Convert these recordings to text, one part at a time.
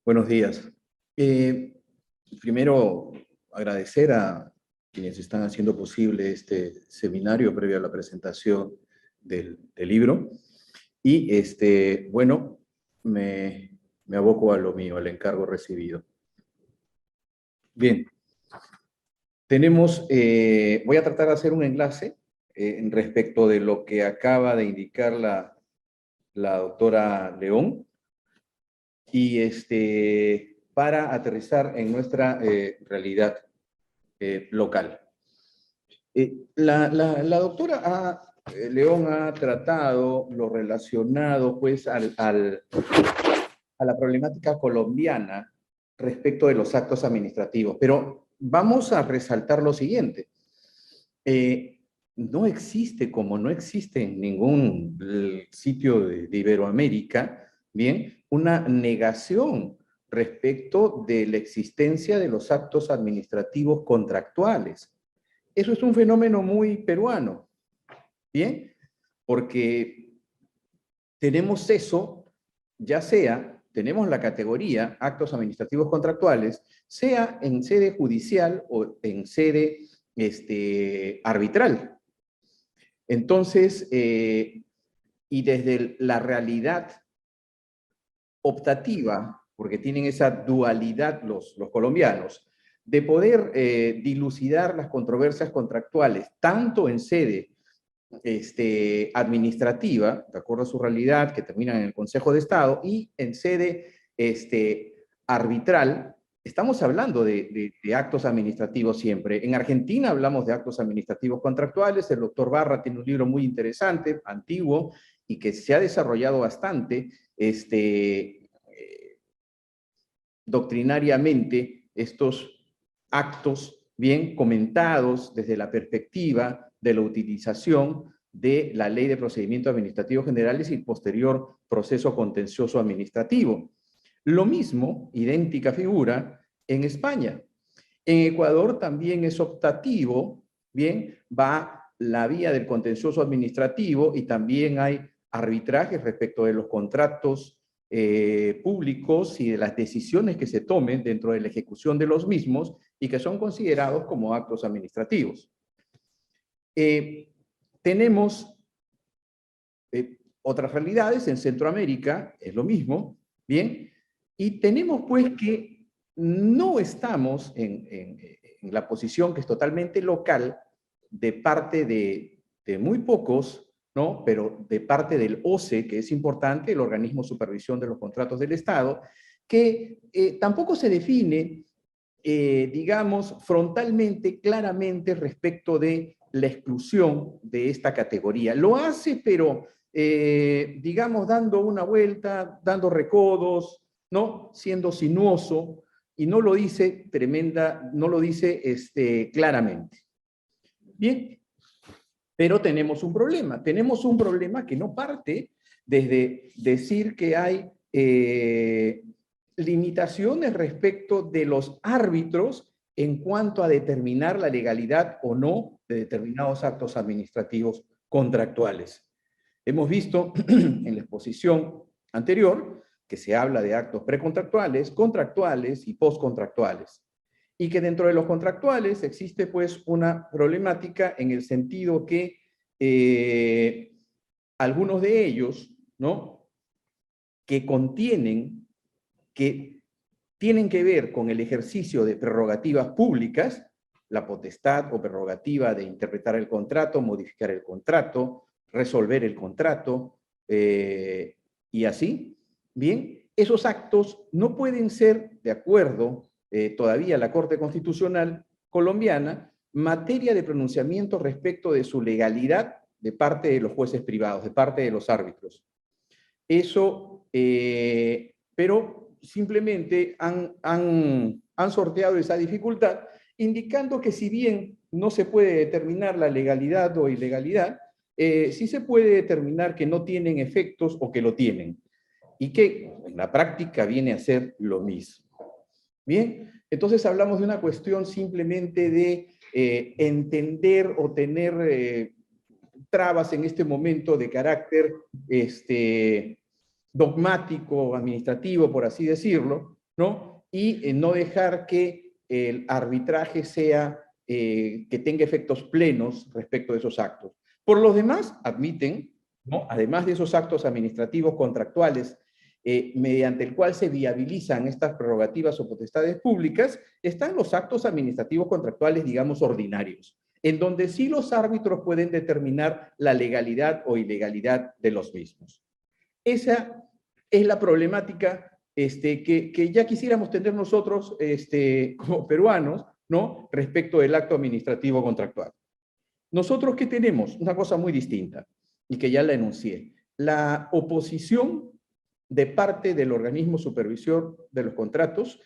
Buenos días. Primero, agradecer a quienes están haciendo posible este seminario previo a la presentación del libro. Y, bueno, me aboco a lo mío, al encargo recibido. Bien, voy a tratar de hacer un enlace respecto de lo que acaba de indicar la doctora León. Y para aterrizar en nuestra realidad local. La doctora León ha tratado lo relacionado pues a la problemática colombiana respecto de los actos administrativos, pero vamos a resaltar lo siguiente. No existe, como no existe en ningún sitio de Iberoamérica, bien, una negación respecto de la existencia de los actos administrativos contractuales. Eso es un fenómeno muy peruano, bien, porque tenemos eso, ya sea, tenemos la categoría actos administrativos contractuales, sea en sede judicial o en sede arbitral. Entonces, y desde la realidad optativa, porque tienen esa dualidad los colombianos, de poder dilucidar las controversias contractuales, tanto en sede administrativa, de acuerdo a su realidad, que terminan en el Consejo de Estado, y en sede arbitral. Estamos hablando de actos administrativos siempre. En Argentina hablamos de actos administrativos contractuales. El doctor Barra tiene un libro muy interesante, antiguo, y que se ha desarrollado bastante doctrinariamente estos actos bien comentados desde la perspectiva de la utilización de la Ley de Procedimientos Administrativos Generales y posterior proceso contencioso administrativo. Lo mismo, idéntica figura, en España. En Ecuador también es optativo, bien, va la vía del contencioso administrativo y también hay arbitrajes respecto de los contratos públicos y de las decisiones que se tomen dentro de la ejecución de los mismos y que son considerados como actos administrativos. Tenemos otras realidades. En Centroamérica es lo mismo, bien, y tenemos pues que no estamos en la posición que es totalmente local de parte de muy pocos, ¿no? Pero de parte del OCE, que es importante, el Organismo de Supervisión de los Contratos del Estado, que tampoco se define, digamos, frontalmente, claramente respecto de la exclusión de esta categoría. Lo hace, pero, digamos, dando una vuelta, dando recodos, ¿no? Siendo sinuoso, y no lo dice no lo dice claramente. Bien, pero tenemos un problema. Tenemos un problema que no parte desde decir que hay limitaciones respecto de los árbitros en cuanto a determinar la legalidad o no de determinados actos administrativos contractuales. Hemos visto en la exposición anterior que se habla de actos precontractuales, contractuales y postcontractuales. Y que dentro de los contractuales existe pues una problemática en el sentido que algunos de ellos, ¿no? Que tienen que ver con el ejercicio de prerrogativas públicas, la potestad o prerrogativa de interpretar el contrato, modificar el contrato, resolver el contrato, y así, bien, esos actos no pueden ser, de acuerdo todavía a la Corte Constitucional colombiana, materia de pronunciamiento respecto de su legalidad de parte de los jueces privados, de parte de los árbitros. Eso, pero simplemente han sorteado esa dificultad, indicando que si bien no se puede determinar la legalidad o ilegalidad, sí se puede determinar que no tienen efectos o que lo tienen, y que en la práctica viene a ser lo mismo. Bien, entonces hablamos de una cuestión simplemente de entender o tener trabas en este momento de carácter dogmático, administrativo, por así decirlo, ¿no? Y no dejar que el arbitraje sea, que tenga efectos plenos respecto de esos actos. Por lo demás, admiten, ¿no? Además de esos actos administrativos contractuales, mediante el cual se viabilizan estas prerrogativas o potestades públicas, están los actos administrativos contractuales, digamos, ordinarios, en donde sí los árbitros pueden determinar la legalidad o ilegalidad de los mismos. Esa es la problemática que ya quisiéramos tener nosotros como peruanos, ¿no? Respecto del acto administrativo contractual. Nosotros, ¿qué tenemos? Una cosa muy distinta, y que ya la enuncié. La oposición de parte del organismo supervisor de los contratos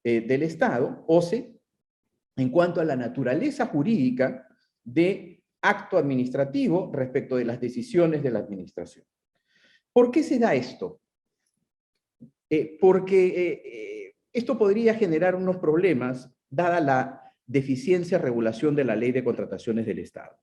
del Estado, OCE, en cuanto a la naturaleza jurídica de acto administrativo respecto de las decisiones de la administración. ¿Por qué se da esto? Porque esto podría generar unos problemas dada la deficiencia regulación de la Ley de Contrataciones del Estado.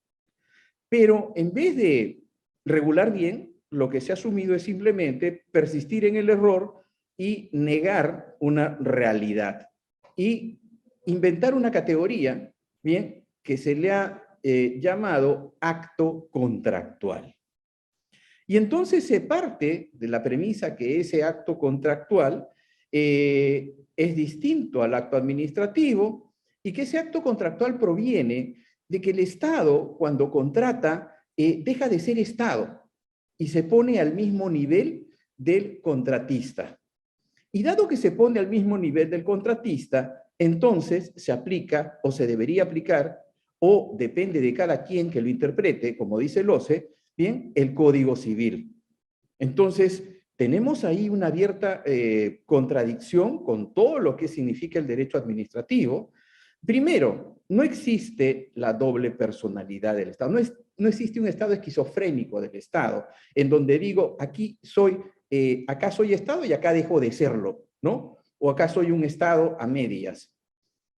Pero en vez de regular bien, lo que se ha asumido es simplemente persistir en el error y negar una realidad. Y inventar una categoría, bien, que se le ha llamado acto contractual. Y entonces se parte de la premisa que ese acto contractual es distinto al acto administrativo y que ese acto contractual proviene de que el Estado, cuando contrata, deja de ser Estado y se pone al mismo nivel del contratista. Y dado que se pone al mismo nivel del contratista, entonces se aplica o se debería aplicar, o depende de cada quien que lo interprete, como dice el OCE, bien, el Código Civil. Entonces, tenemos ahí una abierta contradicción con todo lo que significa el derecho administrativo. Primero, no existe la doble personalidad del Estado. No existe un Estado esquizofrénico del Estado, en donde digo, aquí soy, acá soy Estado y acá dejo de serlo, ¿no? O acá soy un Estado a medias.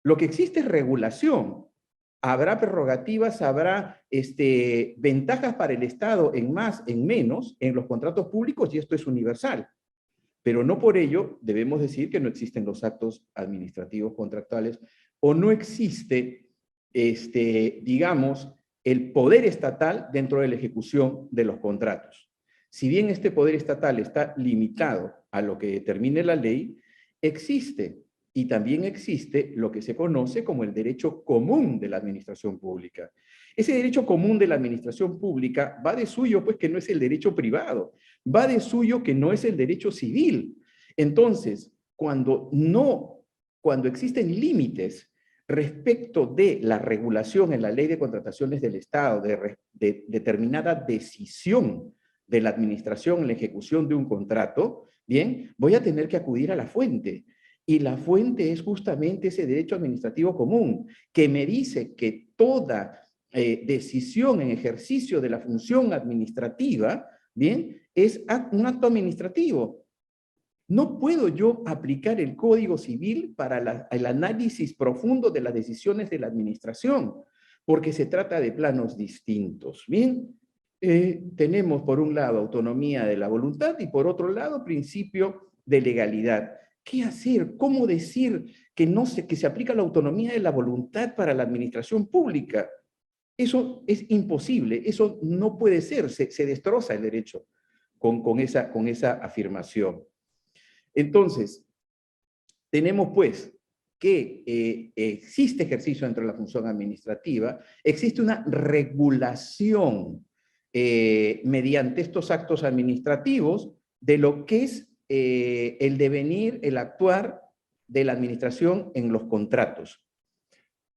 Lo que existe es regulación. Habrá prerrogativas, habrá ventajas para el Estado en más, en menos, en los contratos públicos, y esto es universal. Pero no por ello debemos decir que no existen los actos administrativos contractuales o no existe, digamos, el poder estatal dentro de la ejecución de los contratos. Si bien este poder estatal está limitado a lo que determine la ley, existe y también existe lo que se conoce como el derecho común de la administración pública. Ese derecho común de la administración pública va de suyo, pues, que no es el derecho privado, va de suyo que no es el derecho civil. Entonces, cuando existen límites respecto de la regulación en la Ley de Contrataciones del Estado, de determinada decisión de la administración en la ejecución de un contrato, bien, voy a tener que acudir a la fuente. Y la fuente es justamente ese derecho administrativo común, que me dice que toda decisión en ejercicio de la función administrativa, bien, es un acto administrativo. No puedo yo aplicar el Código Civil para el análisis profundo de las decisiones de la administración, porque se trata de planos distintos. Bien, tenemos por un lado autonomía de la voluntad y por otro lado principio de legalidad. ¿Qué hacer? ¿Cómo decir que se aplica la autonomía de la voluntad para la administración pública? Eso es imposible, eso no puede ser, se destroza el derecho con esa afirmación. Entonces, tenemos pues que existe ejercicio dentro de la función administrativa, existe una regulación mediante estos actos administrativos de lo que es el devenir, el actuar de la administración en los contratos.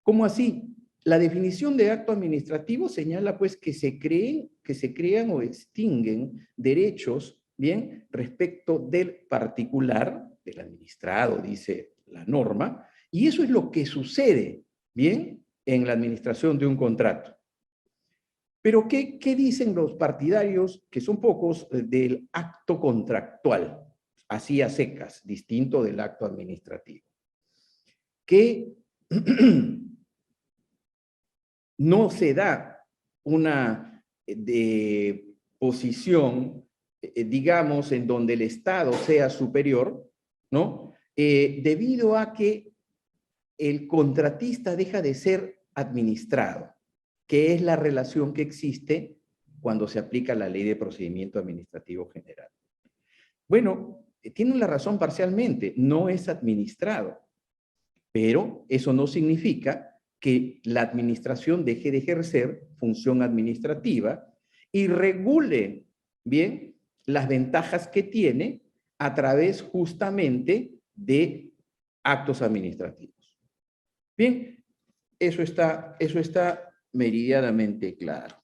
¿Cómo así? La definición de acto administrativo señala pues que se crean o extinguen derechos, bien, respecto del particular, del administrado, dice la norma, y eso es lo que sucede, bien, en la administración de un contrato. Pero ¿qué dicen los partidarios, que son pocos, del acto contractual? Así a secas, distinto del acto administrativo. Que no se da una posición, digamos, en donde el Estado sea superior, ¿no? debido a que el contratista deja de ser administrado, que es la relación que existe cuando se aplica la Ley de Procedimiento Administrativo General. Bueno, tienen la razón parcialmente, no es administrado, pero eso no significa que la administración deje de ejercer función administrativa y regule, bien, las ventajas que tiene a través justamente de actos administrativos. Bien, eso está meridianamente claro.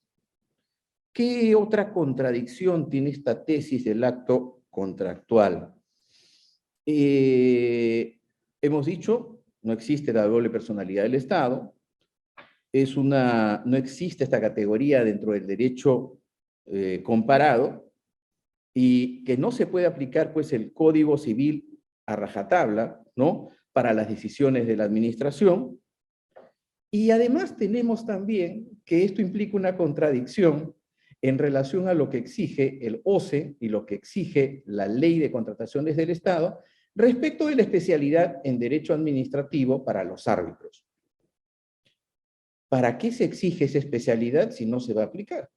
¿Qué otra contradicción tiene esta tesis del acto contractual? Hemos dicho, no existe la doble personalidad del Estado, no existe esta categoría dentro del derecho comparado, y que no se puede aplicar pues el Código Civil a rajatabla, ¿no?, para las decisiones de la administración. Y además tenemos también que esto implica una contradicción en relación a lo que exige el OCE y lo que exige la Ley de Contrataciones del Estado respecto de la especialidad en derecho administrativo para los árbitros. ¿Para qué se exige esa especialidad si no se va a aplicar?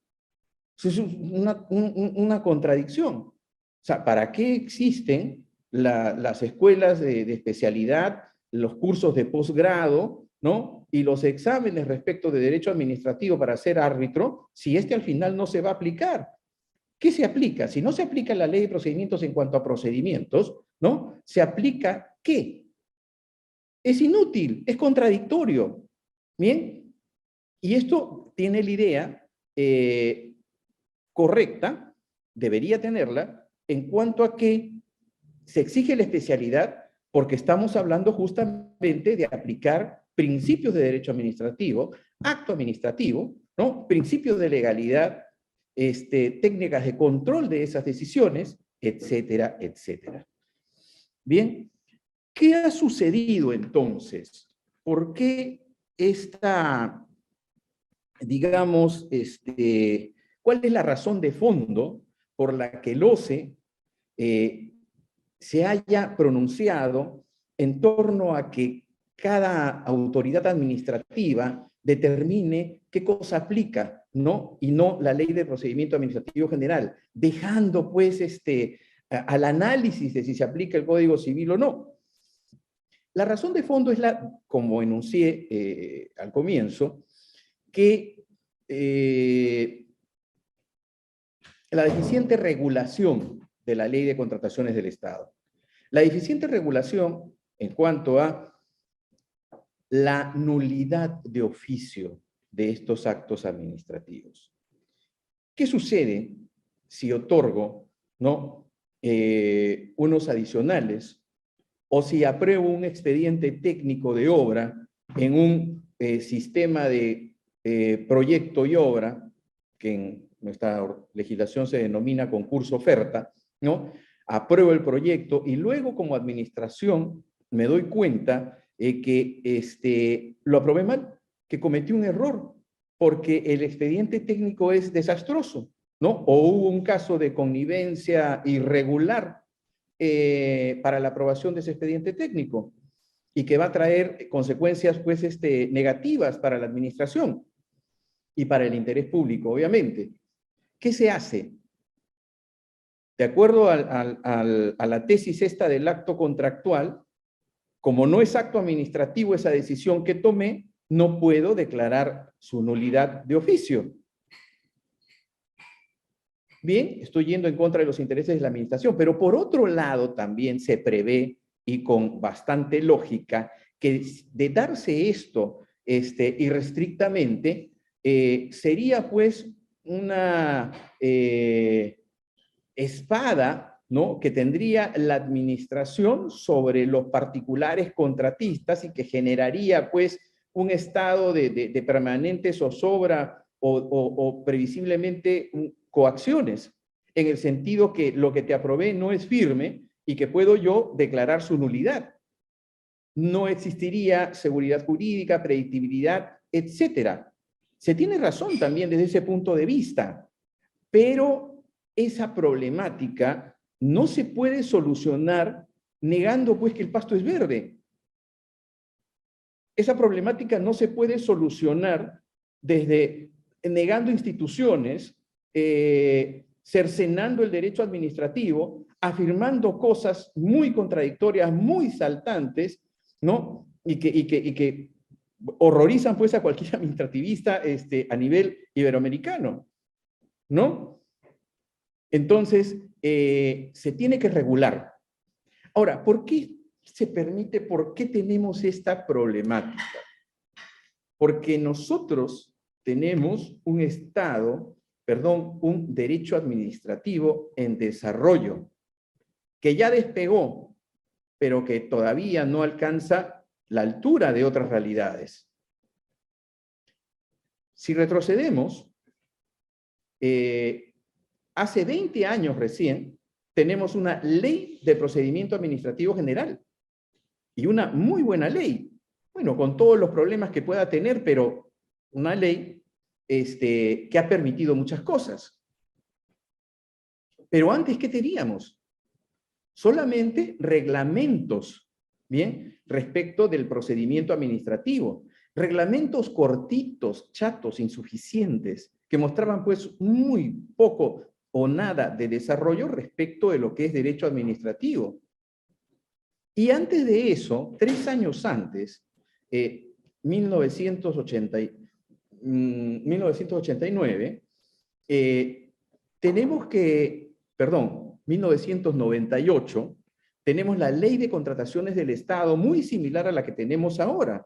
Es una contradicción. O sea, ¿para qué existen las escuelas de especialidad, los cursos de posgrado, ¿no?, y los exámenes respecto de derecho administrativo para ser árbitro, si al final no se va a aplicar? ¿Qué se aplica? Si no se aplica la Ley de Procedimientos en cuanto a procedimientos, ¿no?, ¿se aplica qué? Es inútil, es contradictorio. ¿Bien? Y esto tiene la idea correcta, debería tenerla, en cuanto a que se exige la especialidad porque estamos hablando justamente de aplicar principios de derecho administrativo, acto administrativo, ¿no?, principios de legalidad, técnicas de control de esas decisiones, etcétera, etcétera. Bien, ¿qué ha sucedido entonces? ¿Por qué digamos, cuál es la razón de fondo por la que el OCE se haya pronunciado en torno a que cada autoridad administrativa determine qué cosa aplica, ¿no?, y no la Ley de Procedimiento Administrativo General, dejando pues al análisis de si se aplica el Código Civil o no? La razón de fondo es como enuncié al comienzo, que la deficiente regulación de la Ley de Contrataciones del Estado. La deficiente regulación en cuanto a la nulidad de oficio de estos actos administrativos. ¿Qué sucede si otorgo, ¿no?, unos adicionales o si apruebo un expediente técnico de obra en un sistema de proyecto y obra, que en nuestra legislación se denomina concurso-oferta, ¿no? Apruebo el proyecto y luego como administración me doy cuenta que lo aprobé mal, que cometí un error, porque el expediente técnico es desastroso, ¿no? O hubo un caso de connivencia irregular para la aprobación de ese expediente técnico y que va a traer consecuencias pues negativas para la administración y para el interés público, obviamente. ¿Qué se hace? De acuerdo a la tesis esta del acto contractual, como no es acto administrativo esa decisión que tomé, no puedo declarar su nulidad de oficio. Bien, estoy yendo en contra de los intereses de la administración, pero por otro lado también se prevé, y con bastante lógica, que de darse esto irrestrictamente, sería pues una espada, ¿no?, que tendría la administración sobre los particulares contratistas y que generaría pues un estado de permanente zozobra o previsiblemente coacciones, en el sentido que lo que te aprobé no es firme y que puedo yo declarar su nulidad. No existiría seguridad jurídica, predictibilidad, etcétera. Se tiene razón también desde ese punto de vista, pero esa problemática no se puede solucionar negando pues que el pasto es verde. Esa problemática no se puede solucionar desde negando instituciones, cercenando el derecho administrativo, afirmando cosas muy contradictorias, muy saltantes, ¿no? Y que horrorizan pues a cualquier administrativista a nivel iberoamericano, ¿no? Entonces, se tiene que regular. Ahora, ¿por qué se permite, por qué tenemos esta problemática? Porque nosotros tenemos un Estado, perdón, un derecho administrativo en desarrollo, que ya despegó, pero que todavía no alcanza la altura de otras realidades. Si retrocedemos, hace 20 años recién, tenemos una ley de procedimiento administrativo general, y una muy buena ley, bueno, con todos los problemas que pueda tener, pero una ley que ha permitido muchas cosas. Pero antes, ¿qué teníamos? Solamente reglamentos, ¿bien? Respecto del procedimiento administrativo. Reglamentos cortitos, chatos, insuficientes, que mostraban pues muy poco o nada de desarrollo respecto de lo que es derecho administrativo. Y antes de eso, 3 años antes, 1989, tenemos que, perdón, 1998, tenemos la ley de contrataciones del Estado muy similar a la que tenemos ahora.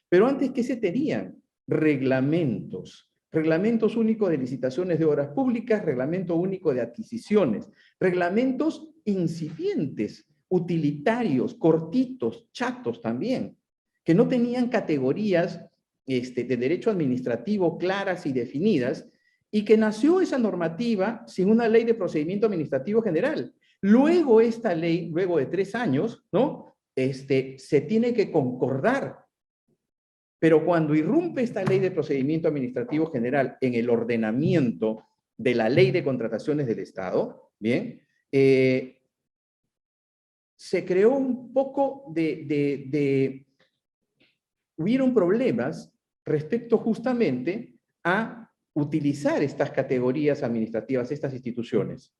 Pero antes, ¿qué se tenían? Reglamentos. Reglamentos únicos de licitaciones de obras públicas, reglamento único de adquisiciones, reglamentos incipientes, utilitarios, cortitos, chatos también, que no tenían categorías de derecho administrativo claras y definidas, y que nació esa normativa sin una ley de procedimiento administrativo general. Luego esta ley, luego de 3 años, ¿no? Se tiene que concordar. Pero cuando irrumpe esta ley de procedimiento administrativo general en el ordenamiento de la ley de contrataciones del Estado, ¿bien? Se creó un poco hubieron problemas respecto justamente a utilizar estas categorías administrativas, estas instituciones.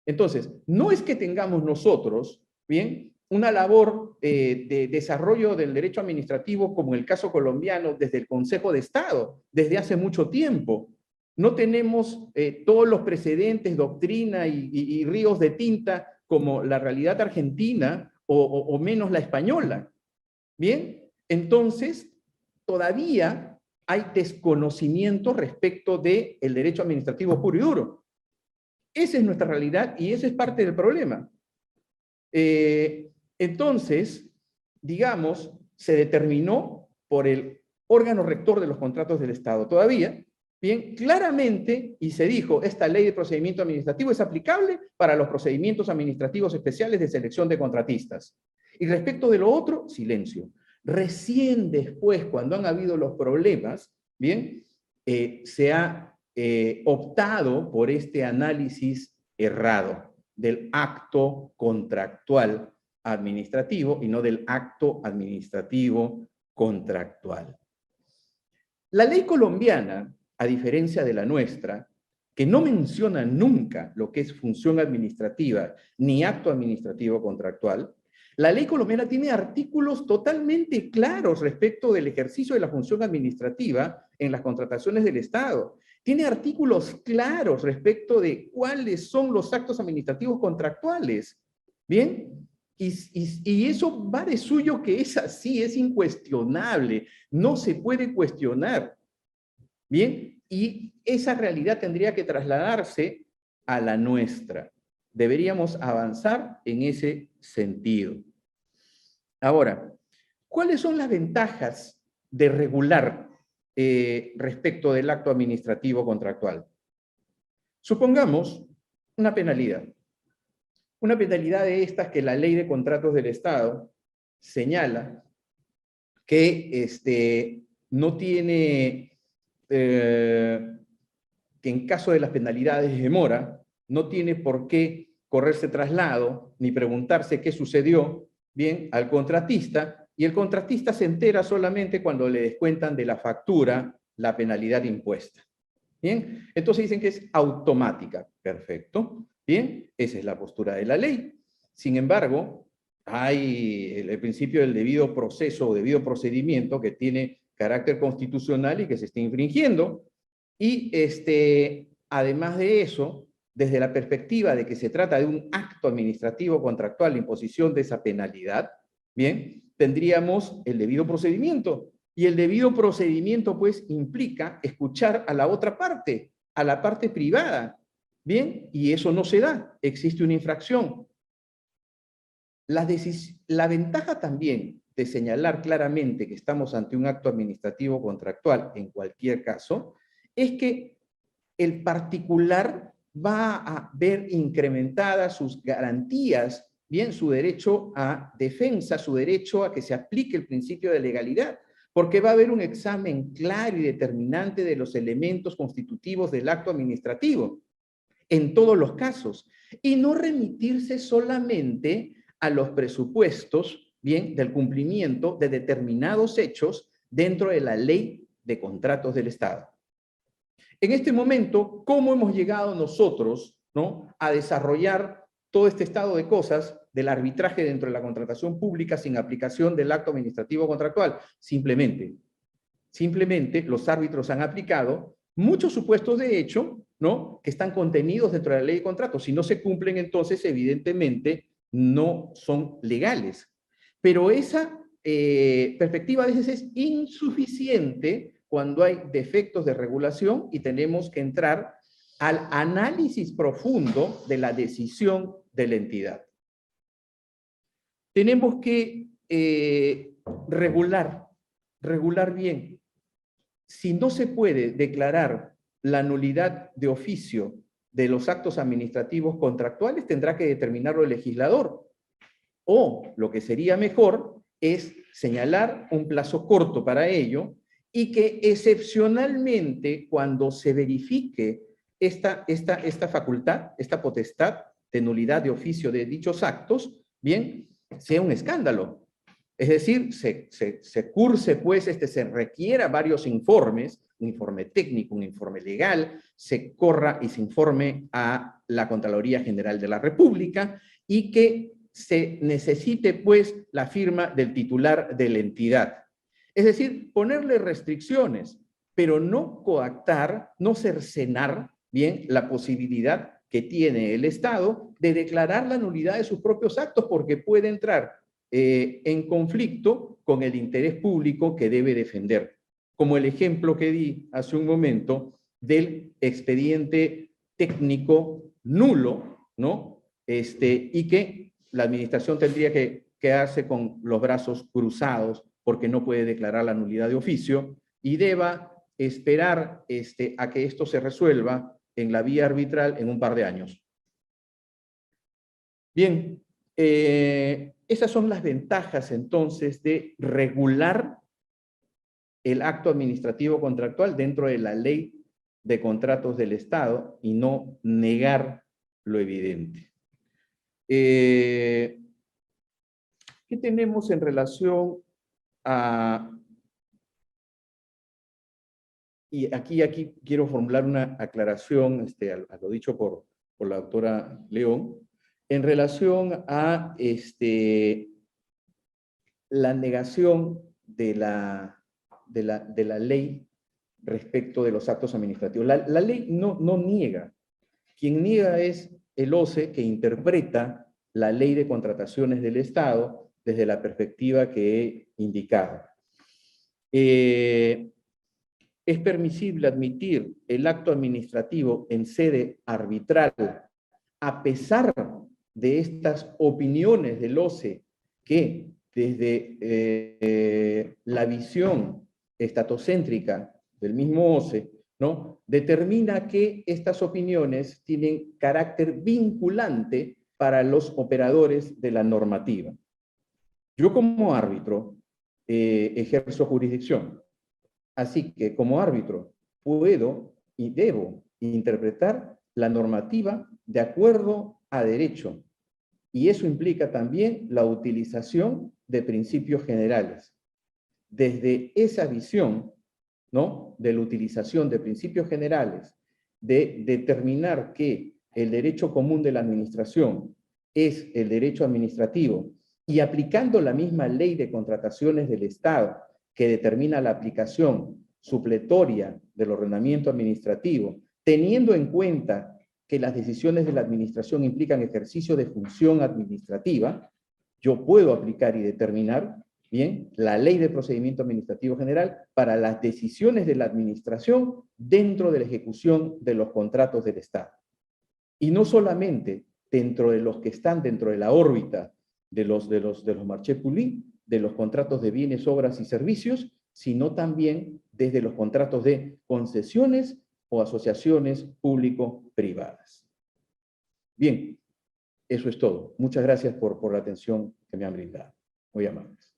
Entonces, no es que tengamos nosotros, ¿bien?, una labor de desarrollo del derecho administrativo, como en el caso colombiano, desde el Consejo de Estado, desde hace mucho tiempo. No tenemos todos los precedentes, doctrina y ríos de tinta como la realidad argentina o menos la española. Bien, entonces todavía hay desconocimiento respecto del derecho administrativo puro y duro. Esa es nuestra realidad y ese es parte del problema. Entonces, digamos, se determinó por el órgano rector de los contratos del Estado todavía, bien, claramente, y se dijo, esta ley de procedimiento administrativo es aplicable para los procedimientos administrativos especiales de selección de contratistas. Y respecto de lo otro, silencio. Recién después, cuando han habido los problemas, bien, se ha optado por este análisis errado del acto contractual administrativo y no del acto administrativo contractual. La ley colombiana, a diferencia de la nuestra, que no menciona nunca lo que es función administrativa ni acto administrativo contractual, la ley colombiana tiene artículos totalmente claros respecto del ejercicio de la función administrativa en las contrataciones del Estado. Tiene artículos claros respecto de cuáles son los actos administrativos contractuales. ¿Bien? Y eso va de suyo que es así, es incuestionable, no se puede cuestionar. ¿Bien? Y esa realidad tendría que trasladarse a la nuestra. Deberíamos avanzar en ese sentido. Ahora, ¿cuáles son las ventajas de regular respecto del acto administrativo contractual? Supongamos una penalidad. Una penalidad de estas que la Ley de Contratos del Estado señala que no tiene, que en caso de las penalidades de mora, no tiene por qué correrse traslado, ni preguntarse qué sucedió, bien, al contratista, y el contratista se entera solamente cuando le descuentan de la factura la penalidad impuesta. Bien, entonces dicen que es automática. Perfecto. Bien, esa es la postura de la ley. Sin embargo, hay el principio del debido proceso o debido procedimiento que tiene carácter constitucional y que se está infringiendo. Y además de eso, desde la perspectiva de que se trata de un acto administrativo contractual, la imposición de esa penalidad, bien, tendríamos el debido procedimiento. Y el debido procedimiento, pues, implica escuchar a la otra parte, a la parte privada. Bien, y eso no se da, existe una infracción. La ventaja también de señalar claramente que estamos ante un acto administrativo contractual, en cualquier caso, es que el particular va a ver incrementadas sus garantías, bien, su derecho a defensa, su derecho a que se aplique el principio de legalidad, porque va a haber un examen claro y determinante de los elementos constitutivos del acto administrativo, en todos los casos, y no remitirse solamente a los presupuestos, bien, del cumplimiento de determinados hechos dentro de la ley de contratos del Estado. En este momento, ¿cómo hemos llegado nosotros, ¿no?, a desarrollar todo este estado de cosas del arbitraje dentro de la contratación pública sin aplicación del acto administrativo contractual? Simplemente los árbitros han aplicado muchos supuestos de hecho, ¿no?, que están contenidos dentro de la ley de contratos. Si no se cumplen, entonces, evidentemente, no son legales. Pero esa perspectiva a veces es insuficiente cuando hay defectos de regulación y tenemos que entrar al análisis profundo de la decisión de la entidad. Tenemos que regular bien. Si no se puede declarar la nulidad de oficio de los actos administrativos contractuales, tendrá que determinarlo el legislador. O, lo que sería mejor, es señalar un plazo corto para ello y que excepcionalmente, cuando se verifique esta facultad, esta potestad de nulidad de oficio de dichos actos, bien, sea un escándalo. Es decir, se curse, pues, se requiera varios informes, un informe técnico, un informe legal, se corra y se informe a la Contraloría General de la República y que se necesite, pues, la firma del titular de la entidad. Es decir, ponerle restricciones, pero no coactar, no cercenar, bien, la posibilidad que tiene el Estado de declarar la nulidad de sus propios actos, porque puede entrar en conflicto con el interés público que debe defender. Como el ejemplo que di hace un momento del expediente técnico nulo, ¿no? Y que la administración tendría que quedarse con los brazos cruzados porque no puede declarar la nulidad de oficio y deba esperar a que esto se resuelva en la vía arbitral en un par de años. Bien, esas son las ventajas entonces de regular el acto administrativo contractual dentro de la ley de contratos del Estado y no negar lo evidente. ¿Qué tenemos en relación a... Y aquí quiero formular una aclaración a lo dicho por la doctora León, en relación a la negación de la ley respecto de los actos administrativos. La ley no niega. Quien niega es el OCE, que interpreta la ley de contrataciones del Estado desde la perspectiva que he indicado. Es permisible admitir el acto administrativo en sede arbitral a pesar de estas opiniones del OCE que desde la visión estatocéntrica del mismo OCE, ¿no?, determina que estas opiniones tienen carácter vinculante para los operadores de la normativa. Yo como árbitro ejerzo jurisdicción, así que como árbitro puedo y debo interpretar la normativa de acuerdo a derecho. Y eso implica también la utilización de principios generales. Desde esa visión, ¿no?, de la utilización de principios generales, de determinar que el derecho común de la administración es el derecho administrativo, y aplicando la misma ley de contrataciones del Estado, que determina la aplicación supletoria del ordenamiento administrativo, teniendo en cuenta que las decisiones de la administración implican ejercicio de función administrativa, yo puedo aplicar y determinar, bien, la ley de procedimiento administrativo general para las decisiones de la administración dentro de la ejecución de los contratos del Estado. Y no solamente dentro de los que están dentro de la órbita de los marché public, de los contratos de bienes, obras y servicios, sino también desde los contratos de concesiones o asociaciones público-privadas. Bien, eso es todo. Muchas gracias por la atención que me han brindado. Muy amables.